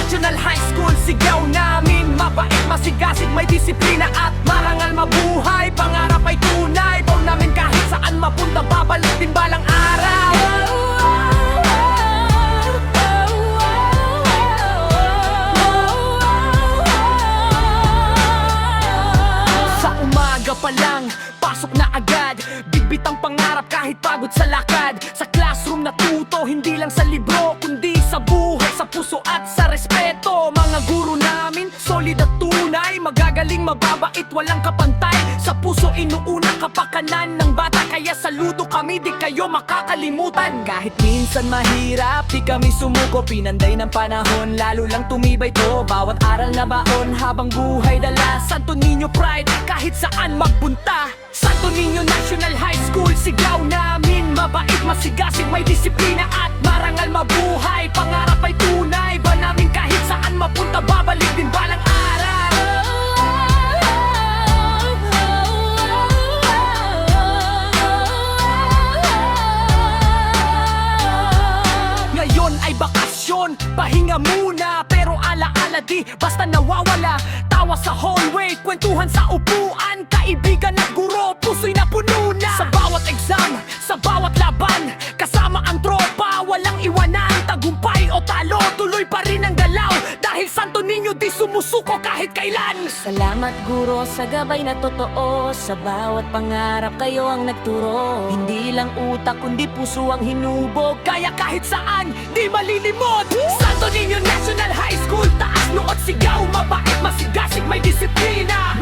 National High School, sigaw namin mabait, masigasig, may disiplina at marangal mabuhay. Pangarap ay tunay, baw namin kahit saan mapunta, babalik din balang araw. Sa umaga pa lang, pasok na agad, bitbit ang pangarap kahit pagod sa lakad. Sa classroom natuto, hindi lang sa libro, kundi sa buhay, sa puso at sa respeto. Mga guro namin, solid at tunay, magagaling, mababait, walang kapantay. Sa puso inuuna kapakanan ng bata, kaya saludo kami, di kayo makakalimutan. Kahit minsan mahirap, di kami sumuko, pinanday ng panahon, lalo lang tumibay to. Bawat aral na baon, habang buhay dala, Santo Niño pride, kahit saan magpunta. Santo Niño National High School, sigaw namin mabait, masigasig, may disiplina at marangal mabuhay. Pangarap ay tunay, ba namin kahit saan mapunta, babalik din balang araw. Ngayon ay bakasyon, pahinga muna, pero alaala di basta nawawala. Tawa sa hallway, kwentuhan sa upuan, kaibigan at guro, puso'y napuno na. Sa bawat exam, sa bawat laban, kasama ang tropa, walang iwanan. Tagumpay o talo, tuloy pa rin ang galaw, dahil Santo Niño di sumusuko kahit kailan. Salamat guro sa gabay na totoo, sa bawat pangarap kayo ang nagturo. Hindi lang utak kundi puso ang hinubog, kaya kahit saan di malilimot. Santo Niño National High School, taas noot, sigaw, mabait, masigasig, may disiplina.